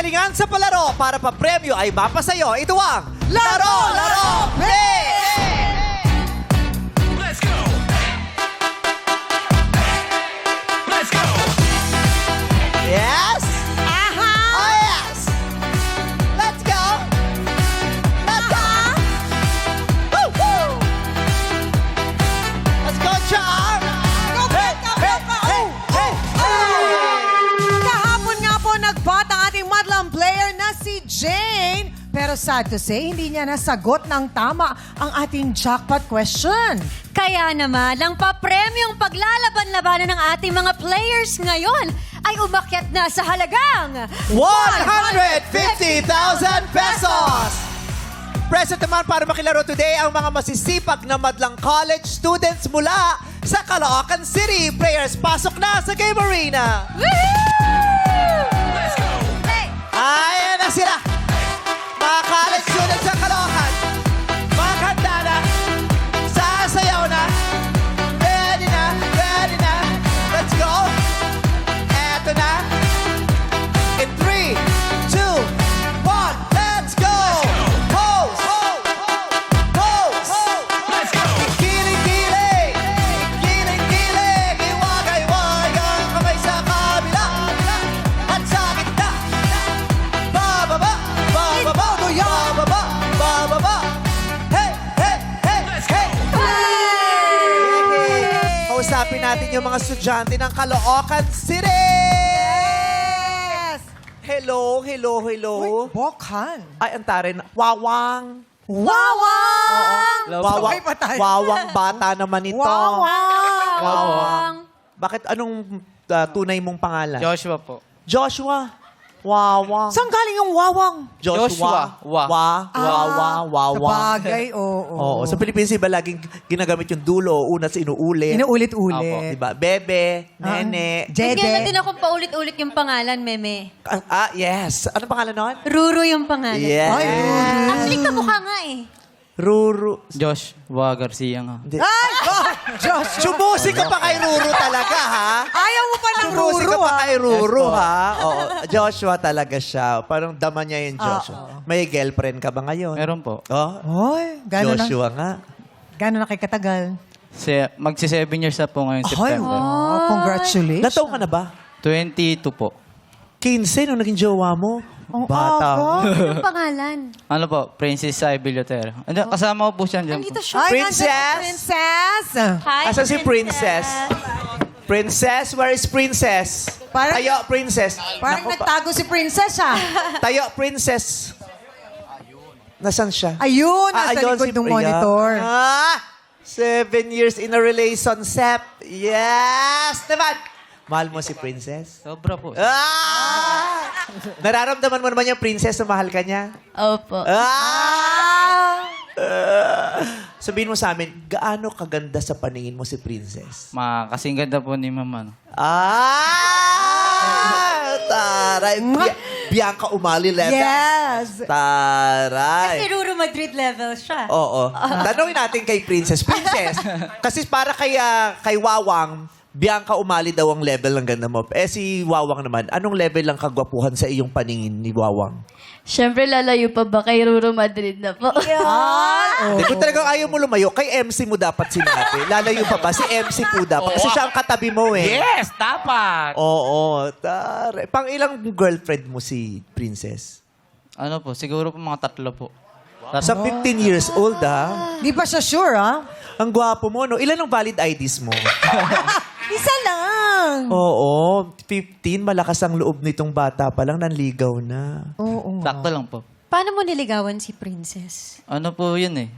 galingan sa palaro para pa-premyo ay mapasayo. Ito ang Laro, Laro, Play! Let's go! Let's go! Yes? Aha! Oh, yes! Let's go! Let's go! Woo, woo! Let's go, Char! Go, Hey, go, hey, go, hey, hey, hey! Kahapon nga po nagbot ang ating madlang player na si Jane. Pero sad to say, hindi niya nasagot ng tama ang ating jackpot question. Kaya naman, ang papremyong paglalaban-labanan ng ating mga players ngayon ay umakyat na sa halagang 150,000 pesos! Present naman para makilaro today ang mga masisipag na madlang college students mula sa Caloocan City. Players, pasok na sa Game Arena! Let's go! Ayan na sila! Mga college students sa Caloocan, maghanda na, sasayaw na, ready na, let's go! Eto na, in 3, 2, 1, let's go! Pose! Pose! Let's go! Kiling-kiling! Kiling-kiling! Iwagay-wag ang kamay sa kabila at sa gitna! Bababa! Bababa! Bababa! Bababa! Hey! Hey! Hey! Let's Hey! go! Kausapin natin yung mga estudyante ng Caloocan City! Yes! Hello, hello, hello. Bokhan. Ay, antarin. Wawang. Wawang! Wawang, Sabay pa tayo. wawang bata naman ito. Wawang! Wawang. Bakit anong tunay mong pangalan? Joshua po. Joshua. Wawang. Saan galing yung wawang? Joshua. Wa. Wawang. Sabagay, oo. Oo. Sa Pilipinas, iba laging ginagamit yung dulo, una sa inuulit. Inuulit-ulit. Diba? Bebe, nene. Bigyan na din Jede. ako paulit-ulit yung pangalan, Meme. Yes. Ano pangalan nun? Ruru yung pangalan. Yes. Ay, Actually, kamukha nga eh. Ruru. Joshua Garcia nga. Hindi. Ay! Joshua. Sumusi ka pa kay Ruru talaga, ha? Ayaw mo pa ng Sumusi Ruru, ka pa ah. kay Ruru, Yes, po. ha? Oo. Joshua talaga siya. Parang dama niya yung Joshua. May girlfriend ka ba ngayon? Meron po. Oh, Hoy, gano'n na. Joshua nga. Gano'n na kay katagal? Magsi 7 years na po ngayon Ay, September. wow. Congratulations. Nataw ka na ba? 22 po. 15 nung naging jowa mo. Ang Bata. aga. Anong pangalan? Ano po? Princess Ivy Lotero. Kasama ko po siya dyan Nandito po. siya. Ay, Princess? nandyan si Princess. Hi, Asan si Princess? Princess? Where is Princess? Parang- Tayo, Princess. Parang Naku, nagtago si Princess, ah. Tayo, Princess. Nasaan siya? Ayun, nasa ayun, likod ng monitor. 7 years in a relationship. Yes! Naman! Mahal mo si Princess? Sobra po. Nararamdaman mo naman yung Princess na mahal ka niya? Opo. Sabihin mo sa amin, gaano kaganda sa paningin mo si Princess? Kasing ganda po ni Mama. No? Taray. Bianca Umali level. Yes. Taray. Si Ruru Madrid level siya. Oo. Tanungin natin kay Princess. Princess, kasi para kay Wawang, Bianca Umali daw ang level ng ganda mo. Si Wawang naman, anong level ng kagwapuhan sa iyong paningin ni Wawang? Siyempre, lalayo pa ba kay Ruru Madrid na po? Kung talagang ayaw mo lumayo, kay MC mo dapat sinabi. Lalayo pa ba? Si MC po dapat. Kasi siya ang katabi mo eh. Yes! Dapat! Oo. Taray. Pang ilang girlfriend mo si Princess? Ano po? Siguro po mga 3 po. Sa 15 years old, ah. Di pa siya sure, ah. Ang gwapo mo, no? Ilan ang valid IDs mo? Isa lang. Oo. 15, malakas ang loob nitong bata pa lang, nanligaw na. Oo nga. Sakto lang po. Paano mo niligawan si Princess? Ano po yun eh?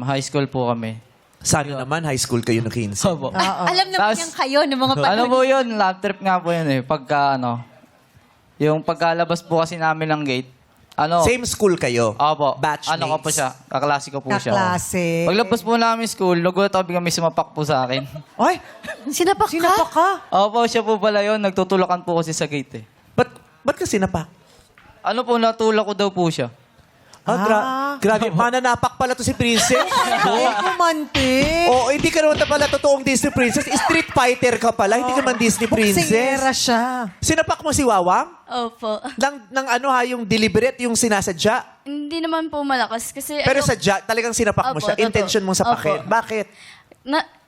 High school po kami. Sana naman, high school kayo ng 15. Opo. Alam naman Tapos- niyang kayo ng mga Ano panahon. po yun? Lab trip nga po yun eh. Yung pagkalabas po kasi namin ng gate. Same school kayo? Opo. Batchmates? Ano ko po siya? Kaklase ko po siya. Kaklase. Paglabas po namin school, lugot ako biglang may sumapak po sa akin. Ay, Sinapak ka? sinapak ka? Opo, siya po pala yun. Nagtutulakan po kasi sa gate eh. Ba't ka sinapak? Ano po, natulak ko daw po siya. Grabe, mananapak pala to si Princess. Romantic. Oo, hindi ka naman pala totoong Disney Princess. Street fighter ka pala, hindi ka man Disney Boksingera Princess. siya. Sinapak mo si Wawang? Opo. Ng ano ha, yung deliberate, yung sinasadya? Hindi naman po malakas kasi... Pero ayaw- sadya, talagang sinapak mo Opo, siya. totoo. Intention mong sapakin. Opo. Bakit?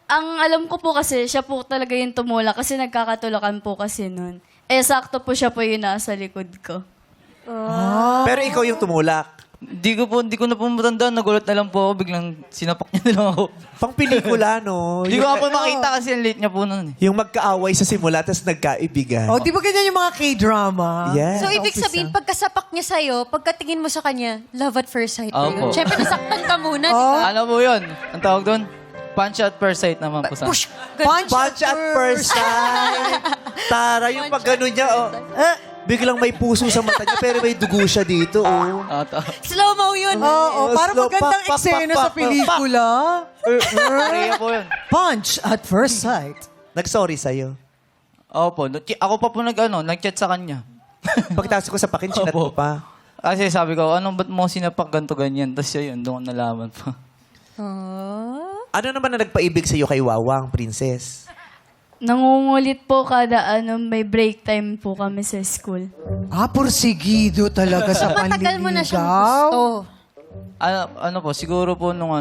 ang alam ko po kasi, siya po talaga yung tumulak kasi nagkakatulakan po kasi nun. Eh, sakto po siya po yung nasa likod ko. Pero ikaw yung tumulak. Hindi ko na po matandaan. Nagulat na lang po ako. Biglang sinapak niya na lang ako. Pang pelikula, no? Hindi ko nga po Yung- makita kasi ang late niya po nun. Yung magkaaway sa simula, tapos nagkaibigan. Oh, di ba ganyan yung mga K-drama? Yeah. So, ibig sabihin, pagkasapak niya sa'yo, pagkatingin mo sa kanya, love at first sight. po Opo. yun. Siyempre, nasaktan ka muna, di ba? Ano po yun? Ang tawag doon? Punch at first sight naman po sa... Punch at first sight. Tara, yung pag gano'n niya, biglang may puso sa mata niya, pero may dugo siya dito, oh. Slow-mo yun. Oo, parang Slow, magandang pak, pak, eksena pak, sa pak, pelikula. Kaya po yun. Punch at first sight. Nag-sorry sa'yo. Opo. Ako pa po nag-chat sa kanya. Pagkatapos ko sa pakin, chinat mo Opo. pa. Kasi sabi ko, ba't mo sinapak ganito ganyan? Tapos siya yun, doon ko nalaman pa. Ano naman na nagpaibig sa'yo kay Wawang, Princess? Nangungulit po kada may break time po kami sa school. Porsigido talaga sa panliligaw. Matagal mo na siyang gusto. Ano po, siguro po nung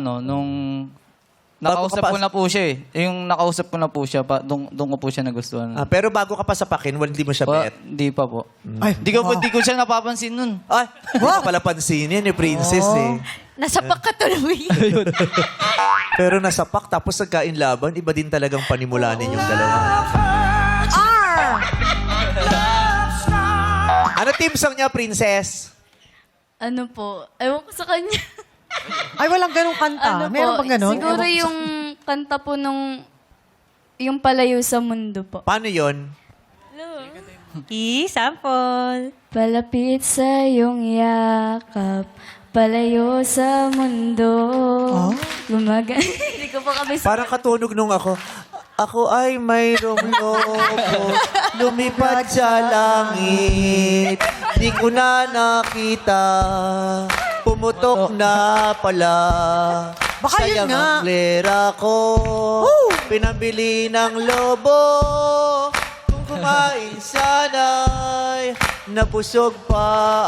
Bago nakausap ka pa- ko na po siya eh. Yung nakausap ko na po siya, doon ko po siya nagustuhan. Pero bago ka pa sa pakin, hindi mo siya bet. Hindi pa po. Ay, Di ko siya napapansin nun. Ay, hindi ko pala pansinin ni Princess eh. Nasapak ka tuloy. Pero nasapak, tapos nagkain-laban, iba din talagang panimula ninyong dalawa. Ano team song niya, Princess? Ano po? Ewan ko sa kanya. Ay, walang ganong kanta. Meron bang ganon? Siguro Ewan ko sa- yung kanta po yung palayo sa mundo po. Paano yon? Sample. Palapit sa iyong yakap, palayo sa mundo. Hindi ko pa kami Parang katunog nung ako. Ako ay mayroong lobo, lumipad sa langit. Di ko na nakita, pumutok na pala. Baka yun Sayang nga. ang lera ko, pinambili ng lobo. Kung kumain sana'y napusog pa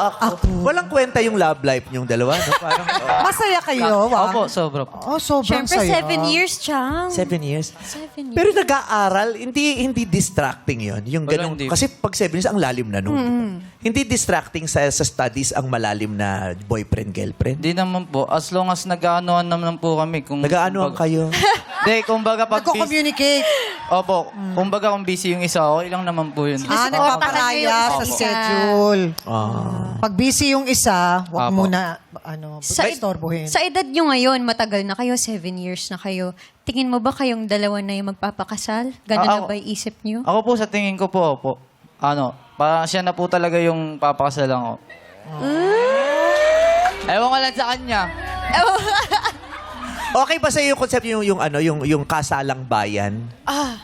ako. Walang kwenta yung love life niyong dalawa, no? Parang, Masaya kayo, Wang? Opo, sobra po. Oh, sobrang Siyempre, saya. 7 years, Chang. 7 years. 7 years. Pero nag-aaral, hindi distracting yon. Yung Wala, ganun, hindi. kasi pag 7 years, ang lalim na nun. Hindi distracting sa studies ang malalim na boyfriend-girlfriend. Hindi naman po. As long as nag-aanoan naman po kami. Nag-aanoan kayo. Hindi, kumbaga pag busy. Nagko-communicate. Opo, kumbaga kung busy yung isa, okay lang naman po yun. Nagpaparaya sa Opo. schedule. Pag busy yung isa, wag Opo. muna, istorbohin. Sa edad nyo ngayon, matagal na kayo, 7 years na kayo. Tingin mo ba kayong dalawa na yung magpapakasal? Ganun na ako- ba isip nyo? Ako po, sa tingin ko po, parang siya na po talaga yung papakasalan ko. Ewan ko lang sa kanya. Okay ba sa'yo yung concept yung kasalang bayan?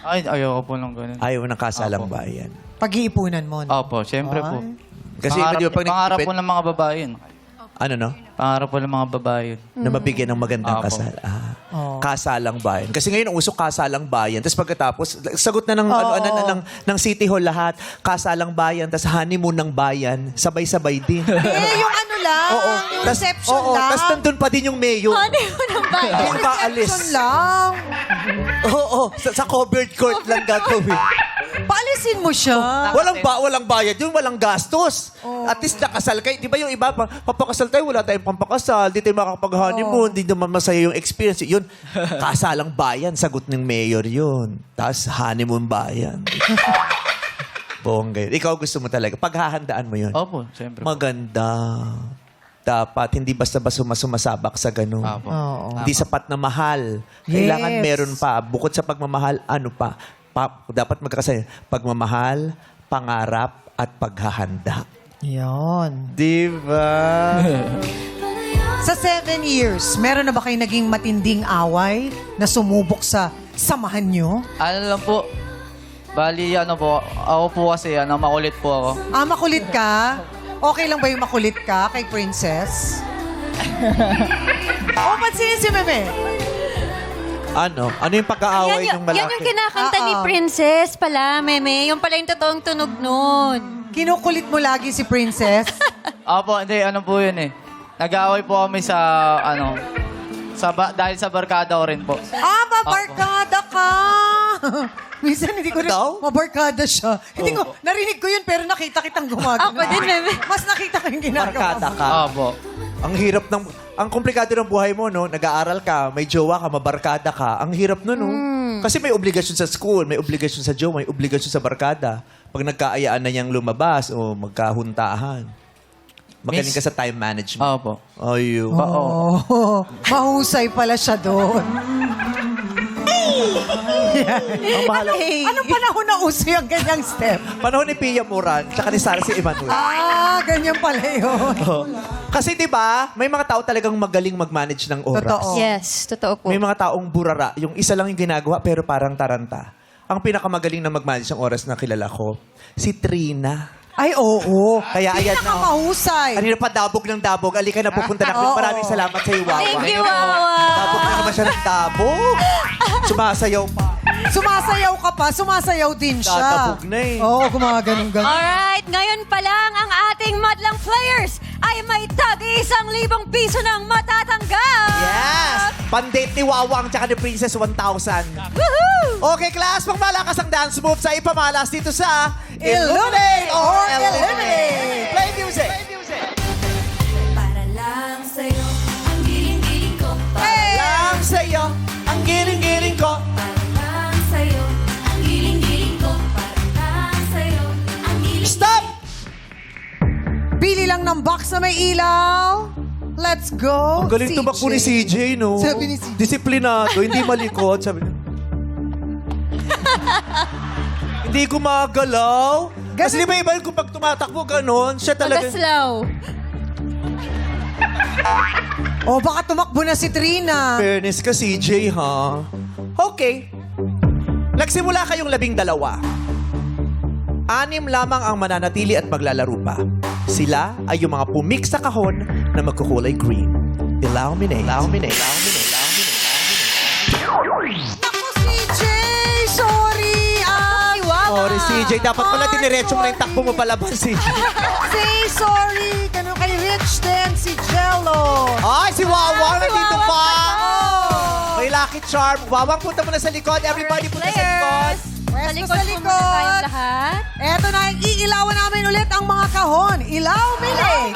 Ay, ayoko po ng ganun. Ayaw ng kasalang Opo. bayan. Pag-iipunan mo. no? Opo, syempre po. Kasi Pangarap, di ba, pag pangarap nagtipid, po ng mga babae yun. ano no? Pangarap po ng mga babae yun. Na mabigyan ng magandang Opo. kasal. Kasalang bayan. Kasi ngayon, uso kasalang bayan. Tapos pagkatapos, sagot na ng City Hall lahat. Kasalang bayan, tapos honeymoon ng bayan. Sabay-sabay din. Yung ano lang, yung reception lang. Tapos nandun pa din yung mayor. Honeymoon ng bayan. Yung paalis. Reception lang. Oo, sa covered court lang gagawin. Paalisin mo siya. Walang bayad yun, walang gastos. At least nakasal kayo. Di ba yung iba, papakasal tayo, wala tayong pampakasal, di tayo makakapag-honeymoon, di naman masaya yung experience. Yun, kasalang bayan, sagot ng mayor yun. Tapos honeymoon bayan. Bongga yun. Ikaw gusto mo talaga. Paghahandaan mo yun. Opo, syempre po. Maganda. Dapat, hindi basta-basta sumasabak sa ganun. Opo. Hindi sapat na mahal. Kailangan meron pa. Bukod sa pagmamahal, ano pa? Dapat magkakasaya. Pagmamahal, pangarap, at paghahanda. Yon. Di ba? Sa 7 years, meron na ba kayo naging matinding away na sumubok sa samahan nyo? Ano lang po, bali ako po kasi makulit po ako. Makulit ka? Okay lang ba yung makulit ka kay Princess? O, pansinin si Meme. Ano? Ano yung pag-aaway ng malaki? Yan yung kinakanta ni Oo. Princess pala, Meme. Yung pala yung totoong tunog nun. Kinukulit mo lagi si Princess. Opo, hindi, ano po yun eh. Nag-aaway po kami sa, ano, dahil sa barkada ko rin po. Mabarkada ka! Minsan hindi ko rin, Daw? mabarkada siya. Hindi ko, narinig ko yun pero nakita kitang gumagano. Ako din, Meme. Mas nakita ko yung ginagawa Barkada mo. ka. Opo. Ang hirap ng... Ang komplikado ng buhay mo, no? Nag-aaral ka, may jowa ka, mabarkada ka. Ang hirap nun, no? Kasi may obligasyon sa school, may obligasyon sa jowa, may obligasyon sa barkada. Pag nagkaayaan na niyang lumabas o magkahuntahan. Magaling ka sa time management. Opo. Ayun. Oh, mahusay pala siya doon. Ang mahalaga. Anong panahon na uso yung ganyang step? Panahon ni Pia Moran, tsaka ni Sarah si Emmanuel. Ganyan pala yun. Oh. Kasi di ba, may mga tao talagang magaling mag-manage ng oras. Totoo. Yes, totoo po. May mga taong burara. Yung isa lang yung ginagawa, pero parang taranta. Ang pinakamagaling na mag-manage ng oras na kilala ko, si Trina. Ay, oo. Kaya ayan na. Pinakamahusay. Kanina pa dabog ng dabog. Alika na pupunta na. Oo. Maraming salamat sa iyo, Wawa. Thank you, Wawa. Dabog na naman siya ng dabog. Sumasayaw pa. Sumasayaw ka pa, sumasayaw din siya. Tatabog na eh. Oo, gumaganong-ganon. Alright, ngayon pa lang ang ating madlang players ay may tag-1,000 piso ng matatanggap. Yes! Pandate ni Wawang tsaka ni Princess 1,000. Woohoo! Okay, class, pangmalakas ang dance moves ay ipamalas dito sa Illuminate or Eliminate. Play music! Para lang sa'yo, ang giling-giling ko. Lang sa'yo, ang giling-giling ko. Para lang sa'yo, ang giling-giling ko. Para lang sa'yo, ang giling. Stop! Pili lang ng box na may ilaw. Let's go. Ang galing tumakbo ni CJ, no? Sabi ni CJ. Disiplinado, hindi malikot. Sabi niya. Hindi gumagalaw. Kasi di ba iba kung pag tumatakbo ganon, siya talaga... Pag-slow. O, baka tumakbo na si Trina. Fairness ka, CJ, ha? Okay. Nagsimula kayong 12. 6 lamang ang mananatili at maglalaro pa. Sila ay yung mga pumik sa kahon na magkukulay green. Illuminate. Illuminate. Illuminate. Naku, CJ! Sorry! Sorry, CJ. Dapat pala diniretso mo na yung takbo mo palabas, CJ. Say sorry! Ganun kay Rich din, si Jello. Ay, si Wawang nandito pa! Oh. May lucky charm. Wawang, punta mo na sa likod. Everybody, punta sa likod. Pwesto Sa sa likod po muna tayong likod. lahat. Eto na, iilawan namin ulit ang mga kahon. Illuminate!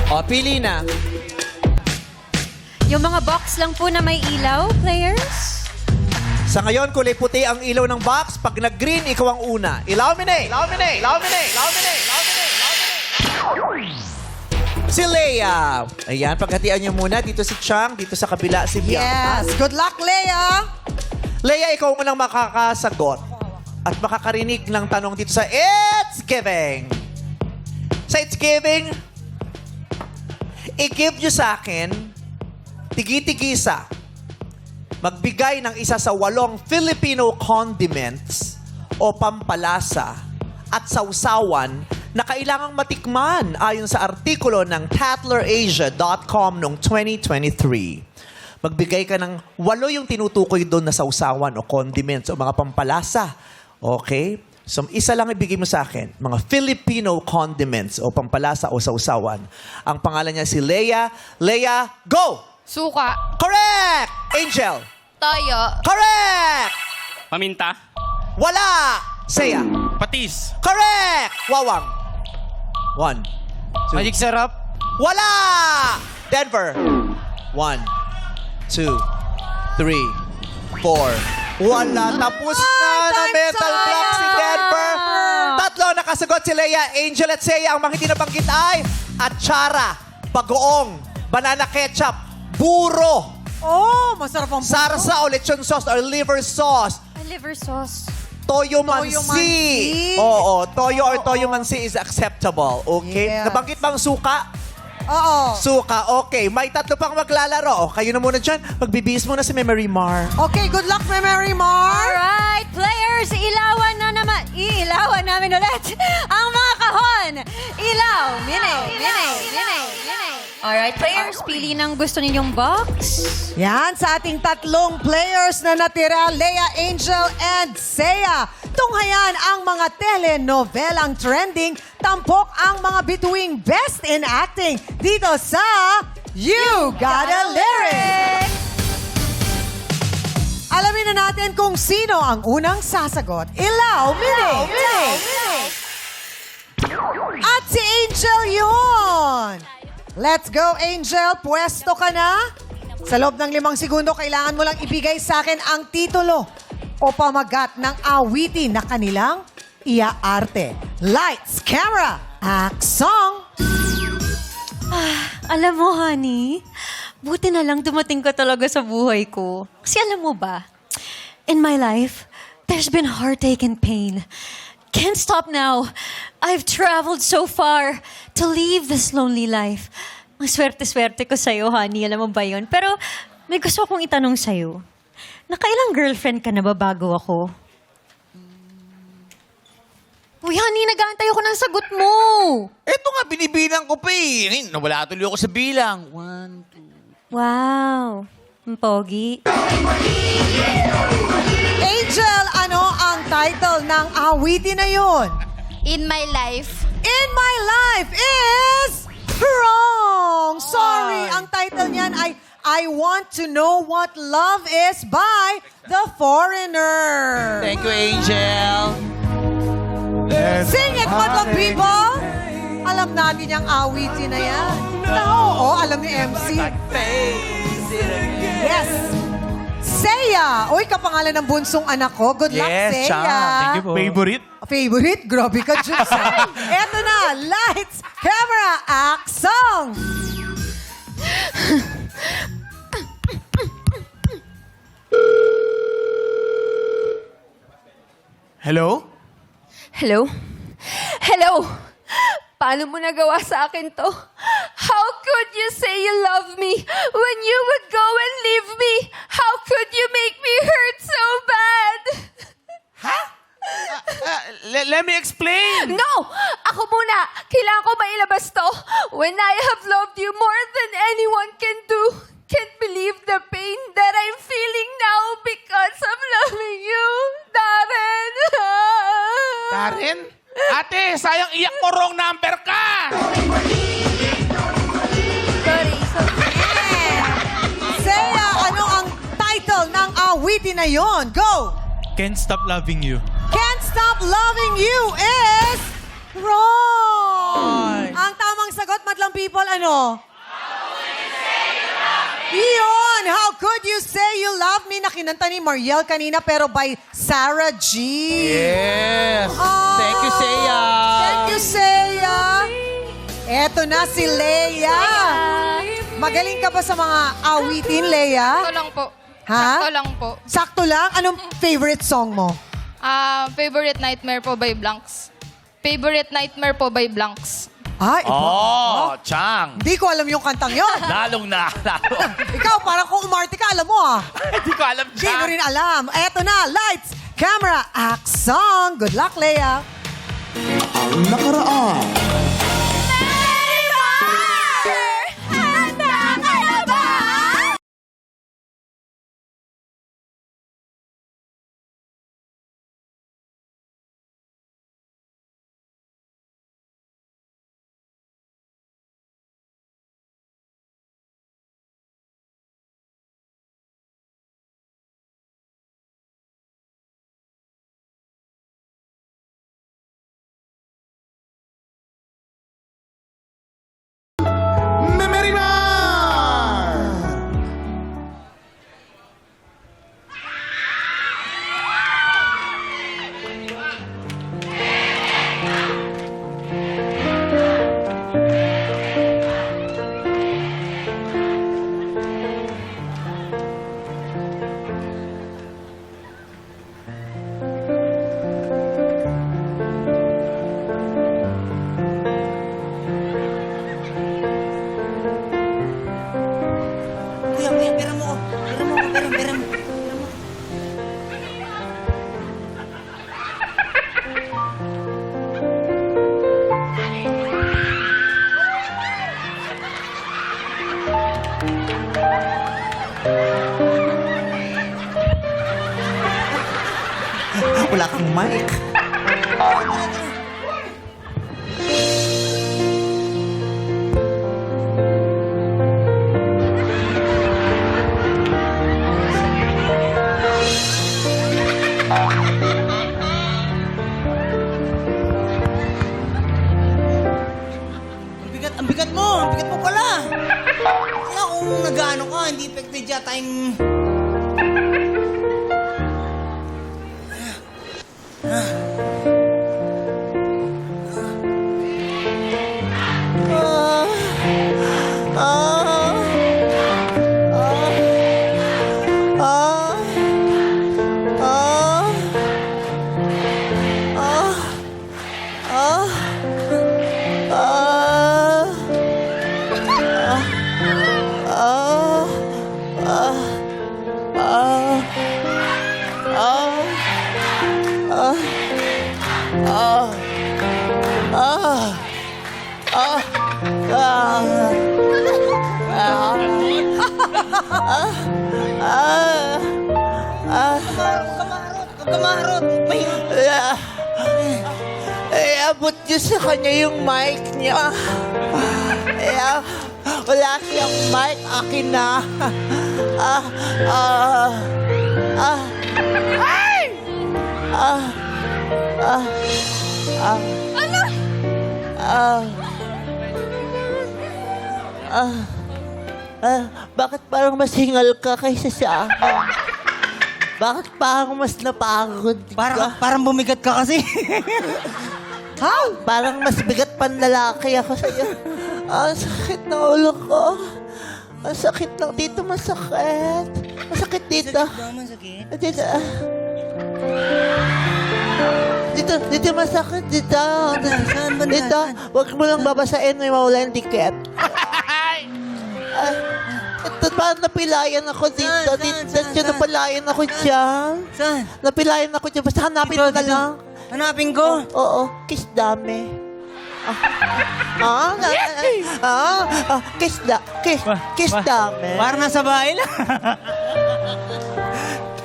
O, pili na. Yung mga box lang po na may ilaw, players. Sa ngayon, kulay puti ang ilaw ng box. Pag nag-green, ikaw ang una. Illuminate! Illuminate! Illuminate! Illuminate! Illuminate! Si Leia. Ayan, paghatian niyo muna. Dito si Chang, dito sa kabila si Bianca. Yes! Good luck, Leia! Leia, ikaw ang unang makakasagot. At makakarinig ng tanong dito sa It's Giving. Sa It's Giving, i-give nyo sa akin, tigi-tigisa, magbigay ng isa sa 8 Filipino condiments o pampalasa at sausawan na kailangang matikman ayon sa artikulo ng TattlerAsia.com noong 2023. Magbigay ka ng 8 yung tinutukoy doon na sausawan o condiments o mga pampalasa. Okay? So, isa lang ibigay mo sa akin. Mga Filipino condiments o pampalasa o sausawan. Ang pangalan niya si Leia. Leia, go! Suka. Correct! Angel. Toyo. Correct! Paminta. Wala! Seya. Patis. Correct! Wawang. 1. Magic sarap. Wala! Denver. 1, 2, 3, 4. Wala. Tapos na na metal block si Denver. 3 nakasagot si Leia, Angel at Seya. Ang mga hindi nabanggit ay atsara, bagoong, banana ketchup, buro, Oh, masarap ang sarsa o lechon sauce or liver sauce, Liver sauce. toyo mansi. mansi. Oo, toyo or toyo mansi is acceptable. Okay? Yes. Nabanggit bang suka? Oo. Suka, okay. May 3 pang maglalaro. O, kayo na muna dyan. Magbibihis muna si Memory Mar. Okay, good luck, Mary Mar. Alright, players, iilawan namin ulit ang mga kahon. ilaw. Mini. Alright, players, pili ng gusto ninyong box. Yan, sa ating tatlong players na natira, Leia, Angel, and Seiya. Tunghayan ang mga telenovelang trending, tampok ang mga bituing best in acting dito sa You Got a Lyric! Alamin na natin kung sino ang unang sasagot. Ilaw, Mini! At si Angel yun! Let's go, Angel. Pwesto ka na? Sa loob ng 5 segundo, kailangan mo lang ibigay sa akin ang titulo o pamagat ng awitin na kanilang iaarte. Lights, camera, action! Alam mo, honey, buti na lang dumating ka talaga sa buhay ko. Kasi alam mo ba, in my life, there's been heartache and pain. Can't stop now. I've traveled so far to leave this lonely life. Ang swerte-swerte ko sa'yo, honey. Alam mo ba yun? Pero may gusto akong itanong sa'yo. Nakailang girlfriend ka na ba bago ako? Uy, honey, nag-aantay ako ng sagot mo. Eto nga, binibilang ko pa eh. Ngayon, nawala tuloy ako sa bilang. 1, 2. Wow. Ang pogi. Angel, ano ang title ng awitin na yun? In my life. In My Life is wrong! Sorry, ang title niyan ay I Want to Know What Love Is by The Foreigner. Thank you, Angel. Sing it, madlang people! Alam natin yung awitin na yan. Oo, alam ni MC. Yes! Seiya! Uy, kapangalan ng bunsong anak ko. Good luck, Yes, Seiya. Thank you po. Favorite? Favorite? Grabe ka, Jukes. Eto na, lights, camera, action! Hello? Hello? Hello? Paano mo nagawa sa akin to? How could you say you love me when you would go and leave me? How could you make me hurt so bad? Let me explain. No! Ako muna! Kailangan ko mailabas to. When I have loved you more than anyone can do. Can't believe the pain that I'm feeling now because of loving you, Darren. Karen? Ate, sayang iyak mo, wrong number ka! Seiya, ano ang title ng awitin na yon? Go! Can't Stop Loving You. Can't Stop Loving You is wrong! Ang tamang sagot, madlang people, ano? Yun! How could you say you love me na kinanta ni Mariel kanina pero by Sarah G. Yes. Oh, Thank you, Seiya. Thank you, Seiya. Eto na si Leia. Magaling ka ba sa mga awitin, Leia? Sakto lang po. Ha? Sakto lang po. Sakto lang? Anong favorite song mo? Favorite Nightmare po by Blanks. Favorite Nightmare po by Blanks. Ah, iba. Oh, Chang. Hindi ko alam yung kantang yon. Lalong na. Ikaw, parang kung umarte ka, alam mo ah. Hindi ko alam, Hindi mo Chang. rin alam. Eto na, lights, camera, action. Good luck, Leia. Ang nakaraan. Wala kang mic. Ang bigat mo pala. Kaya kung nag-ano ka, hindi effective yata yung... Kamarot! Abot niyo sa kanya yung mic niya. Wala siyang mic. Akin na. Bakit parang mas hingal ka kaysa sa akin? Bakit parang mas napagod ka? Parang bumigat ka kasi. Parang mas bigat panlalaki ako sa'yo. Ang sakit ng ulo ko. Ang sakit ng dito, masakit. Masakit dito. Dito. Dito masakit. Dito. Saan ba na? Dito. Huwag mo lang babasain. May mawala yung dikit. Ito, parang napilayan ako dito. Dito, napilayan ako dyan. Saan? Napilayan ako dyan. Basta hanapin mo na lang. Hanapin ko? Oo. Kiss dami. Kiss dami. Parang nasa bahay lang.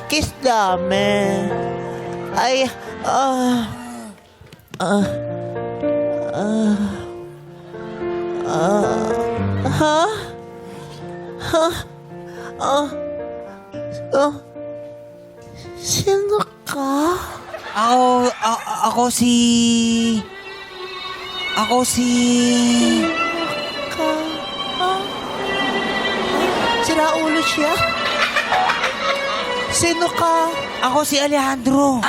Kiss dami. Ay, Sino ka? Ako si... Sira ulo siya? Sino ka? Ako si Alejandro.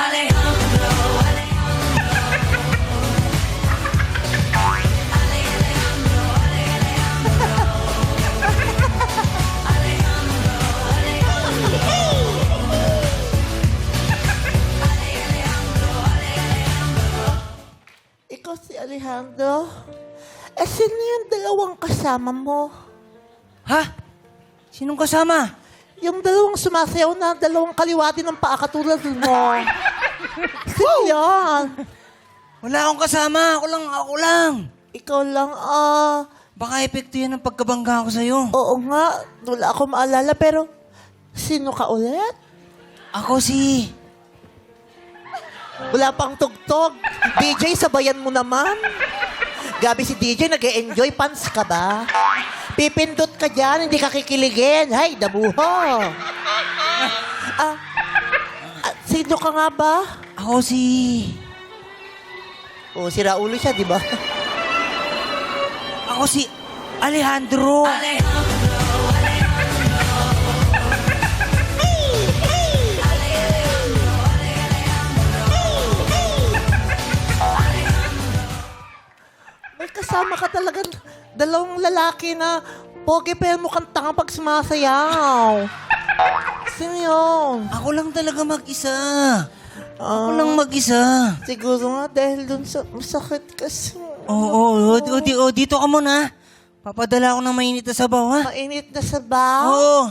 Ikaw si Alejandro? Sino yung dalawang kasama mo? Ha? Sinong kasama? Yung dalawang sumasayaw na dalawang kaliwati ng paa katulad mo. Sino yan? Wala akong kasama. Ako lang. Ikaw lang, Baka epekto yan ng pagkabangga ko sa'yo. Oo nga, wala akong maalala, pero sino ka ulit? Ako si... Wala pang tugtog. DJ, sabayan mo naman. Gabi si DJ, nag-e-enjoy. Pants ka ba? Pipindot ka dyan, hindi ka kikiligin. Hay, dabuho. Sino ka nga ba? Ako si... Oh, si Raulo siya, di ba? Ako si Alejandro. May kasama ka talaga dalawang lalaki na pogi pero mukhang tanga pag sumasayaw. Sino yun? Ako lang talaga mag-isa. Ako lang mag-isa. Siguro nga dahil dun sa masakit kasi. Oo, dito ka muna. Papadala ako ng mainit na sabaw, ha? Mainit na sabaw? Oo.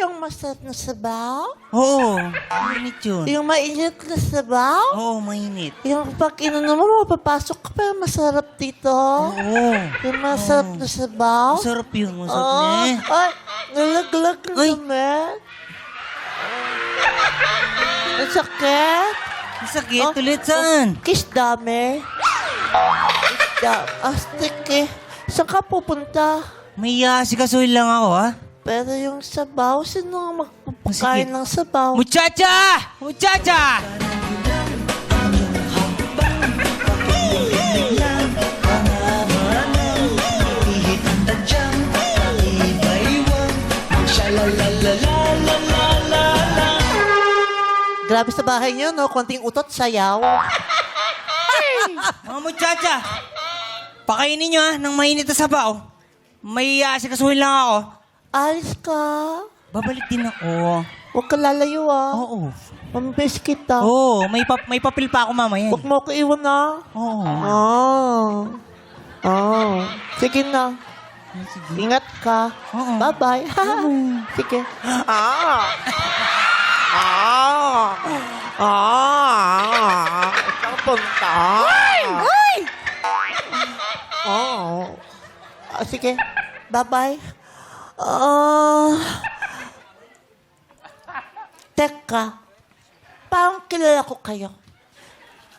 Yung masarap na sabaw? Oo, mainit yun. Yung mainit na sabaw? Oo, mainit. Yung pag inunom mo, mapapasok ka pa, masarap dito. Oo. Yung masarap na sabaw? Masarap yun, masarap na eh. Ay, nalaglag na Ay. naman. Ang sakit. Sakit ulit saan? Kiss dami. Astik eh. Saan ka pupunta? May asikasuhin lang ako, ha? Pero yung sabaw, sino ang magpapakain ng sabaw? Muchacha! Muchacha! Grabe sa bahay niyo, no? Konting utot, sayaw. Mga muchacha, pakainin nyo, ha, ng mainit na sabaw. May asikasuhin lang ako. Alis ka. Babalik din ako. Huwag ka lalayo, ah. Oo. Mamiss kita. Oo, may papel pa ako mamaya. Huwag mo ko iwan, ah. Oo. Sige na. Ingat ka. Oo. Bye-bye. Sige. Ikaw punta. Uy! Sige. Bye-bye. Teka. Parang kilala ko kayo.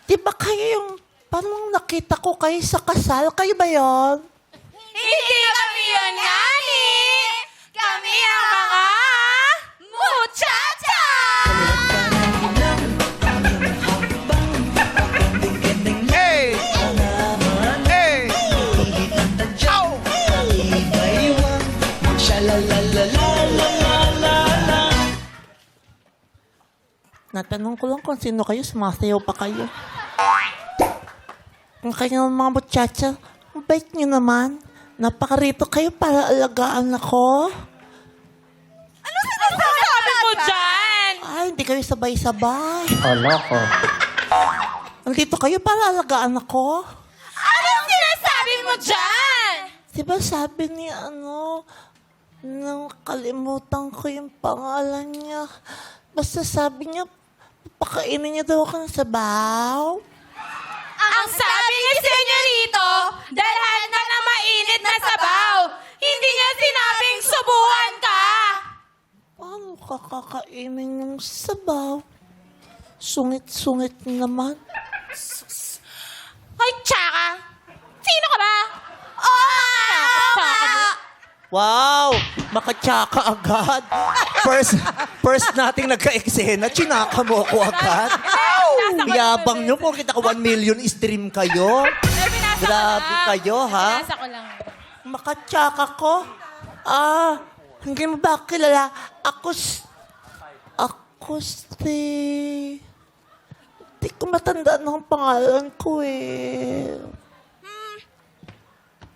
Di ba kayo yung parang nakita ko kayo sa kasal? Kayo ba yon? Hindi kami yun, Nani! Kami ang mga muchacha! Hey! Hey! Ow! Natanong ko lang kung sino kayo, sumasayaw pa kayo. Kung kayo mga muchacha, ang bait nyo naman. Napakarito kayo para alagaan ako. Ano sinasabi mo dyan? Ay, hindi kayo sabay-sabay. Loko. Nandito kayo para alagaan ako. Anong sinasabi mo dyan? Diba sabi ni nakalimutan ko yung pangalan niya. Basta sabi niya, pakainin niya daw ako ng sabaw. Ang sabi ni Senyorito, dalhan ka ng mainit na sabaw. Hindi niya sinabing subuhan ka. Paano kakakainin yung sabaw? Sungit-sungit naman. Hoy, tsaka! Sino ka ba? Oh! Wow! Makatsaka agad. First nating nagka-eksena, chinaka mo ko agad. Yabang nyo, kung kita ko 1 million stream kayo. Grabe kayo, ha? Nasa ko lang. Makatsaka ko? Hindi mo ba kilala? Ako si... Hindi ko matandaan ang pangalan ko eh.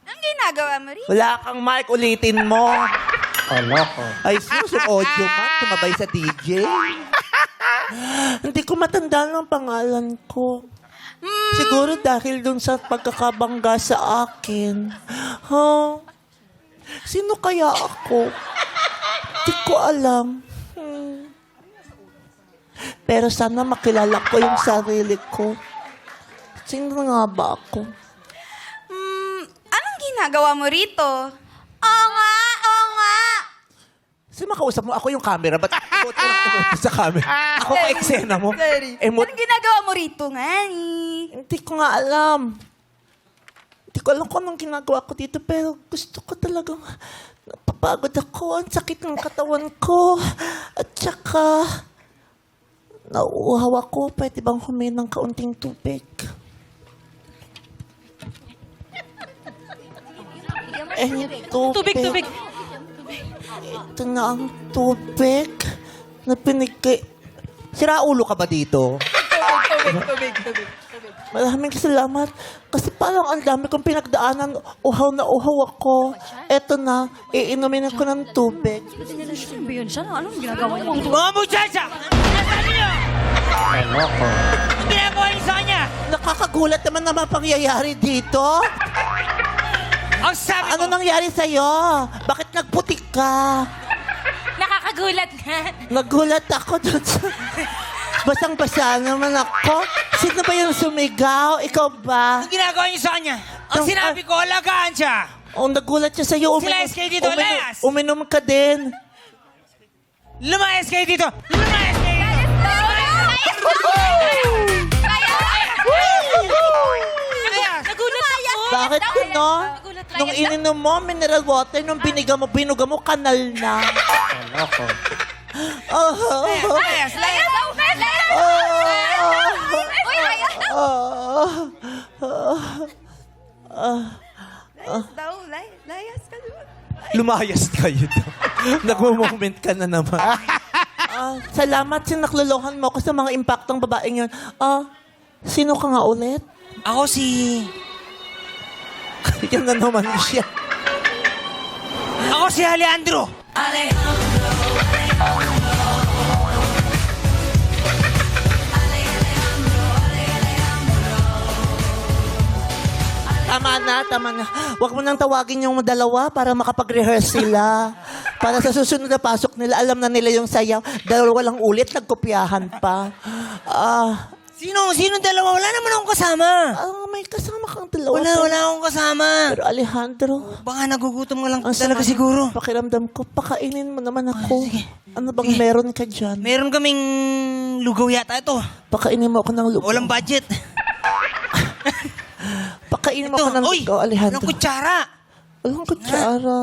Anong ginagawa mo rin? Wala kang mic, ulitin mo. Loko. Ay, sus, yung audio man, tumabay sa DJ. Hindi ko matandaan ang pangalan ko. Siguro dahil dun sa pagkakabangga sa akin. Sino kaya ako? Hindi ko alam. Pero sana makilala ko yung sarili ko. Sino nga ba ako? Anong ginagawa mo rito? Oo nga! Kasi makausap mo, ako yung camera. Ba't ikaw sa camera? Ako ka eksena mo. Anong ginagawa mo rito, Ngani? Hindi ko nga alam. Hindi ko alam kung anong ginagawa ko dito, pero gusto ko talagang napapagod ako. Ang sakit ng katawan ko. At saka, nauuhaw ako. Pwede bang humingi ng kaunting tubig? Tubig. Ito na ang tubig na pinigay. Sira ulo ka ba dito? Tubig. Maraming salamat. Kasi parang ang dami kong pinagdaanan. Uhaw na uhaw ako. Eto na, iinumin ako ng tubig. Anong ginagawa mo? Mga muchacha! Nasaan niyo? Loko. Ang ginagawa niyo sa kanya? Nakakagulat naman na pangyayari dito. Ang sabi Ano nangyari sa'yo? Bakit nagputik ka? Nakakagulat nga. Nagulat ako dun sa... Basang-basa naman ako. Sino ba yung sumigaw? Ikaw ba? Ang ginagawa niyo sa kanya? Ang sinabi ko, alagaan siya. O, nagulat siya sa'yo. Silayas kayo dito, layas. Uminom ka din. Lumayas kayo dito. Lumayas kayo dito. Bakit no? Nung ininom mo, mineral water, nung binuga mo, kanal na. Loko. Layas! Lumayas kayo daw. Nagmo-moment ka na naman. Salamat sinaklolohan mo ko sa mga impaktong babaeng yun. Sino ka nga ulit? Ako si... Yan na naman siya. Ako si Alejandro! Tama na. Huwag mo nang tawagin yung dalawa para makapag-rehearse sila. Para sa susunod na pasok nila, alam na nila yung sayaw. Dalawa lang ulit, nagkopyahan pa. Sino dalawa? Wala naman akong kasama. May kasama kang dalawa. Wala akong kasama. Pero Alejandro, Baka nagugutom ka lang ang talaga sama siguro. ng pakiramdam ko, pakainin mo naman ako. Ano bang meron ka dyan? Meron kaming lugaw yata ito. Pakainin mo ako ng lugaw. Walang budget. Pakainin mo ako ng lugaw, Alejandro. Walang kutsara. Walang kutsara.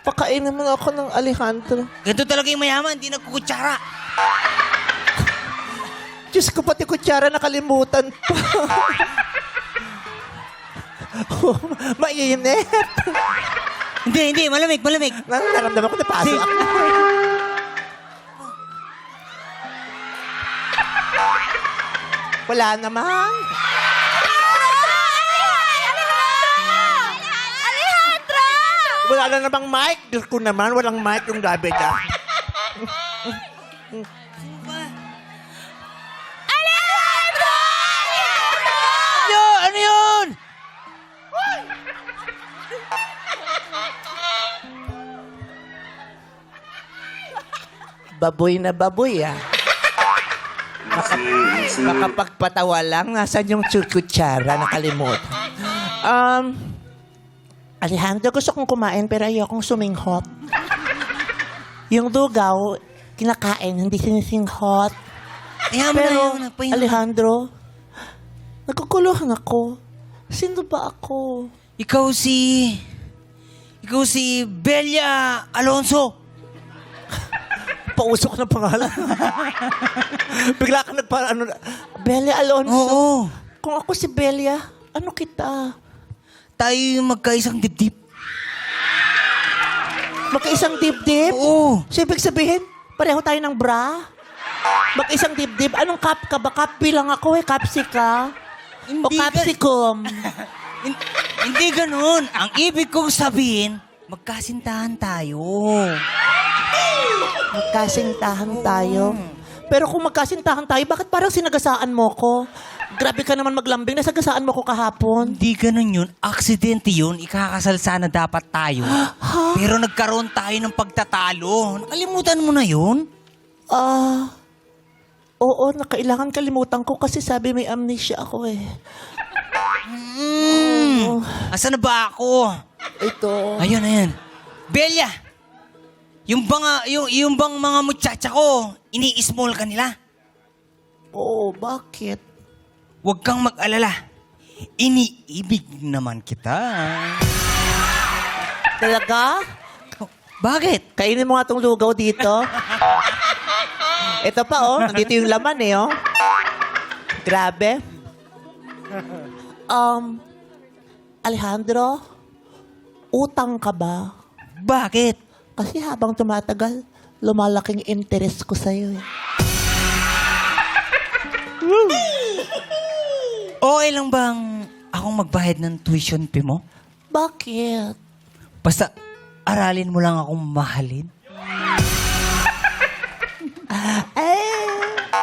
Pakainin mo ako ng Alejandro. Ganito talaga yung mayaman, hindi nagkukutsara. Diyos ko, pati kutsara nakalimutan pa. Mainit. Hindi, malamig. Naramdaman ko na paso ako. Wala naman. Wala na namang mic. Diyos ko naman, walang mic yung gabi na. Ano yun? Baboy na baboy, ah. Makapagpatawa lang. Nasaan yung kutsara? Nakalimutan. Alejandro, gusto kong kumain pero ayokong suminghot. Yung lugaw, kinakain, hindi sinisinghot. Pero, Alejandro, nagkukuluhan ako. Sino ba ako? Ikaw si Belia Alonso. Pausok na pangalan. Bigla ka Belia Alonso. Oo. Kung ako si Belia, ano kita? Tayo yung magkaisang dibdib. Magkaisang dibdib? Oo. So, ibig sabihin, pareho tayo ng bra? Mag-isang dibdib? Anong cup ka ba? Cup lang ako eh. Capsi ka? O capsicum? Hindi ganun. Ang ibig kong sabihin, magkasintahan tayo. Magkasintahan tayo? Pero kung magkasintahan tayo, bakit parang sinagasaan mo ko? Grabe ka naman maglambing. Nasagasaan mo ko kahapon. Hindi ganun yun. Aksidente yun. Ikakasal sana dapat tayo. Pero nagkaroon tayo ng pagtatalo. Nakalimutan mo na yun? Oo, nakailangan kalimutan ko kasi sabi may amnesia ako eh. Asan na ba ako? Ito. Ayun. Belia! Yung bang mga muchacha ko, ini-small ka nila? Oo, bakit? Huwag kang mag-alala. Iniibig naman kita. Talaga? Bakit? Kainin mo nga tong lugaw dito. Ito pa, oh. Nandito yung laman, eh, oh. Grabe. Alejandro, utang ka ba? Bakit? Kasi habang tumatagal, lumalaking interest ko sa'yo, eh. Okay lang bang akong magbayad ng tuition fee mo? Bakit? Basta aralin mo lang akong mahalin.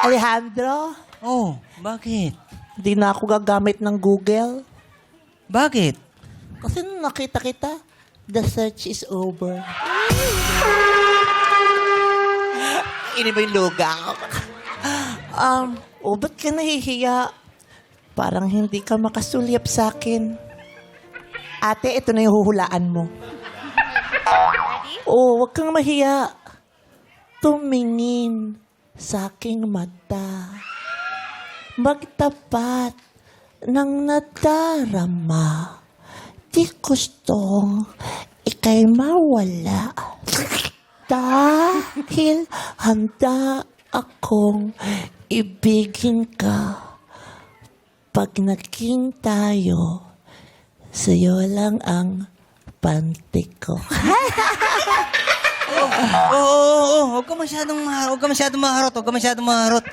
Alejandro? Oh, bakit? Hindi na ako gagamit ng Google. Bakit? Kasi nung nakita kita, the search is over. Ini ba yung lugaw? Ba't ka nahihiya? Parang hindi ka makasulyap sa akin. Ate, ito na yung huhulaan mo. Huwag kang mahiya. Tumingin sa aking mata. Magtapat ng nadarama. di gustong ikay mawala. Dahil handa akong ibigin ka. Pag naging tayo, sa'yo lang ang panty ko. Oo. Huwag ka masyadong maharot.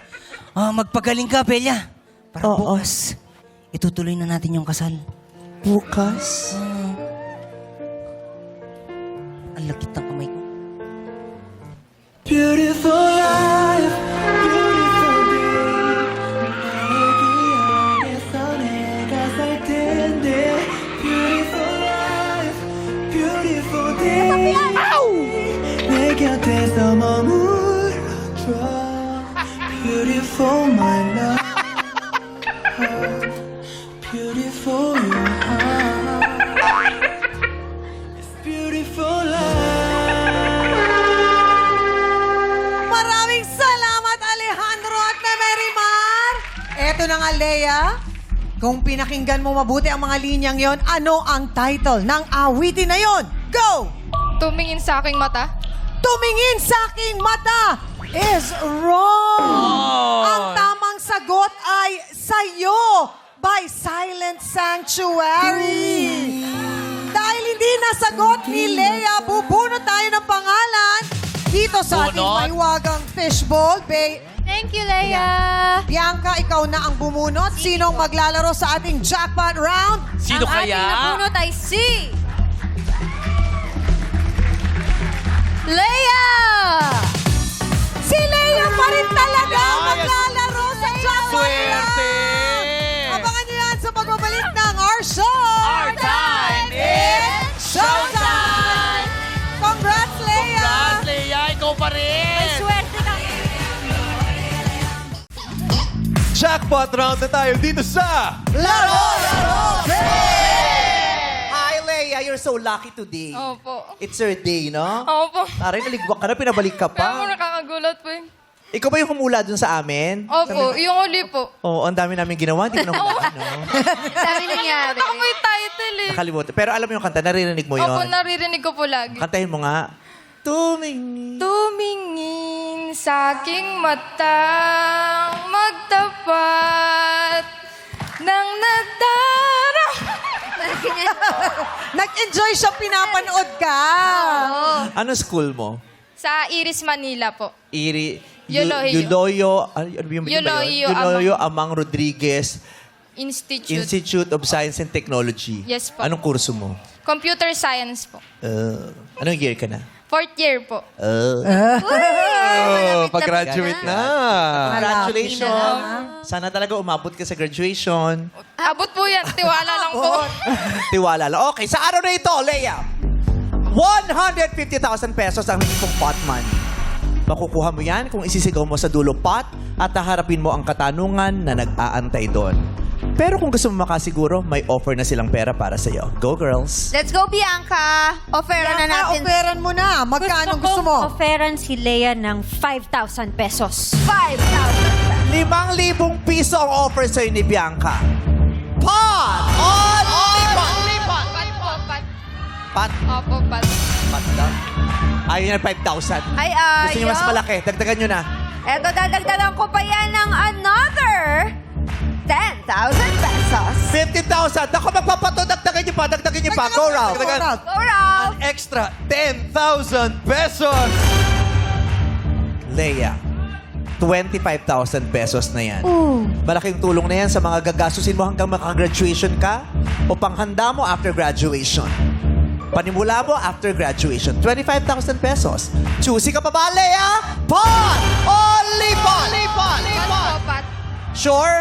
Magpagaling ka, Belia. Para Oo. bukas, itutuloy na natin yung kasal. Bukas? Ang lakit ng kamay ko. Beautiful life, beautiful day. 나에게서 내가 살 텐데. Beautiful life, beautiful day. 내 곁에서 머물러줘. Beautiful my love, beautiful your heart. It's beautiful life. Maraming salamat, Alejandro at Merimar. Eto na nga, Lea. Kung pinakinggan mo mabuti ang mga linyang yon, ano ang title ng awitin na yon? Go! Tumingin sa aking mata. Tumingin sa aking mata is wrong. Ang tamang sagot ay Sayo by Silent Sanctuary. Dahil hindi nasagot ni Lea, bubunot tayo ng pangalan dito sa ating maiwagang fishbowl. Thank you, Leia. Bianca, ikaw na ang bumunot. Sinong maglalaro sa ating jackpot round? Sino Ang ating kaya? nabunot ay si... Leia! Si Lea pa rin talaga ang maglalaro sa jackpot Swerte! round. Abangan niyo yan sa pagbabalik ng our show. Our time is showtime! Congrats, Lea! Congrats, Leia! Ikaw pa rin! Swerte ka. Jackpot round na tayo dito sa Laro! Hi, Leia. You're so lucky today. Opo. It's your day, no? Opo. Taray, naligwak ka na, pinabalik ka Kaya po pa. nakakagulat po eh. Ikaw ba yung humula dun sa amin? Opo, yung uli po. Oo, ang dami namin ginawa. Hindi ko na humula, no? Dami nangyari. Ako po yung title eh. Nakalimutan. Pero alam mo yung kanta, naririnig mo Opo, yun. naririnig ko po lagi. Kantahin mo nga. Tumingin. Tumingin sa aking matang magtapat ng nadarama. Nag-enjoy siya, pinapanood ka. Anong school mo? Sa Iris, Manila po. Yuloyo Yuloyo Amang Rodriguez Institute of Science and Technology. Yes po. Anong kurso mo? Computer Science po. Anong year ka na? 4th year po. Pag-graduate na. Malapit Congratulations. Sana talaga umabot ka sa graduation. Abot po yan. Tiwala lang po. Tiwala lang. Okay, sa araw na ito, Leia, 150,000 pesos ang hindi pong pot money. Makukuha mo yan kung isisigaw mo sa dulo pot at haharapin mo ang katanungan na nag-aantay doon. Pero kung gusto mo makasiguro, may offer na silang pera para sa'yo. Go, girls! Let's go, Bianca. Offeran na natin. Operan mo na. Magkano gusto mo? Offeran si Leia ng 5,000 pesos. 5,000. 5,000 piso ang offer sa'yo ni Bianca. Pot! Only pot! Pat po, pat. Pot? Opo, pat. Pot daw. Ayaw niya ng 5,000. Ay, Gusto niyo mas malaki. Dagdagan niyo na. Eto, dadagdagan ko pa yan ng another 10,000 pesos. 50,000. Ako magpapato. Dagdagan niyo pa. Dagdagan niyo pa. Go, Ralph. Go, Ralph. Go, Ralph. Extra 10,000 pesos! Leia, 25,000 pesos na yan. Malaking tulong na yan sa mga gagastusin mo hanggang makagraduation ka o panghanda mo after graduation. Panimula mo after graduation. 25,000 pesos. Choosy ka pa ba, Leia? Pot! Only pot! Pat po, pat. Sure?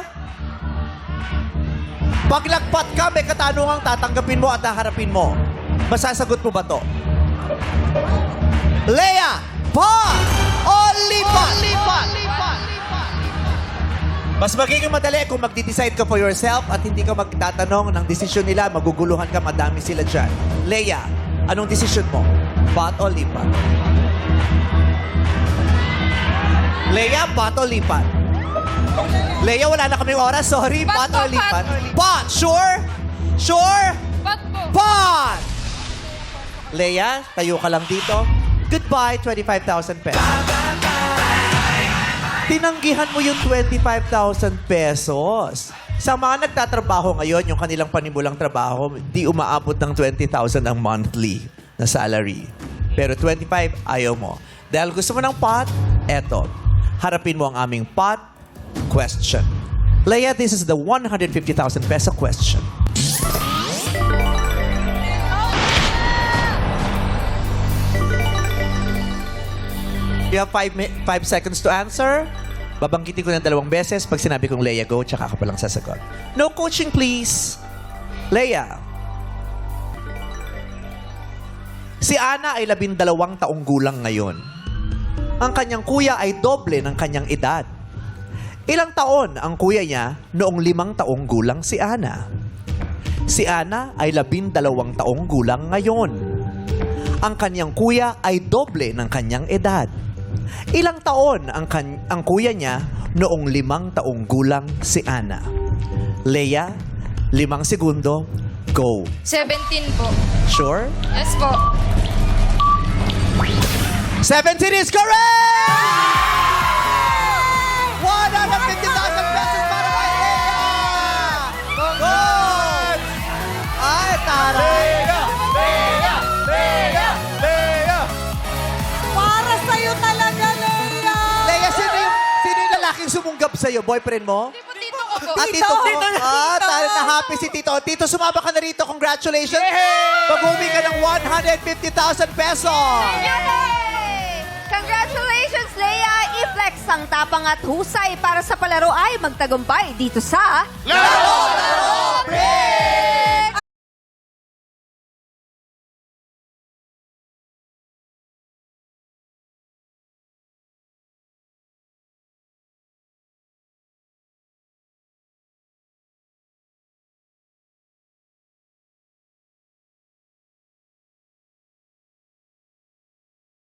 Pag nagpat ka, may katanungang tatanggapin mo at haharapin mo. Masasagot mo ba to? Leia! Pot! Only pot! Mas magiging madali kung magdi-decide ka for yourself at hindi ka magtatanong ng desisyon nila, maguguluhan ka, madami sila dyan. Leia, anong desisyon mo? Pot o lipat? Leia, pot o lipat? Leia, wala na kaming oras. Sorry, Pot pot o po, lipat? pot. Pot, sure? Sure? Pat po. pot! Leia, tayo ka lang dito. Goodbye, 25,000 pesos. Tinanggihan mo yung 25,000 pesos. Sa mga nagtatrabaho ngayon, yung kanilang panimulang trabaho, di umaabot ng 20,000 ang monthly na salary. Pero 25, ayaw mo. Dahil gusto mo ng pot, eto. Harapin mo ang aming pot question. Leia, this is the 150,000 peso question. You have 5 seconds to answer. Babanggitin ko ng 2 beses. Pag sinabi kong Leia, go, tsaka ka palang sasagot. No coaching, please. Leia. Si Ana ay 12 taong gulang ngayon. Ang kanyang kuya ay doble ng kanyang edad. Ilang taon ang kuya niya noong 5 taong gulang si Ana? Si Ana ay 12 taong gulang ngayon. Ang kanyang kuya ay doble ng kanyang edad. Ilang taon ang kuya niya noong 5 taong gulang si Ana? Leia, 5 segundo, go. 17 po. Sure? Yes po. 17 is correct! 150,000 pesos para kay Leia! Go! Ay, taray! Para sa'yo talaga, Leia! Leia, sino yung lalaking sumunggab sa'yo? Boyfriend mo? Tito ko po. Ah, tito mo? Tayo na happy si Tito. Tito, sumama ka na rito. Congratulations! Pag-uwi ka ng 150,000 pesos! Congratulations, Leia! I-flex ang tapang at husay para sa palaro ay magtagumpay dito sa... Laro! Laro! Play!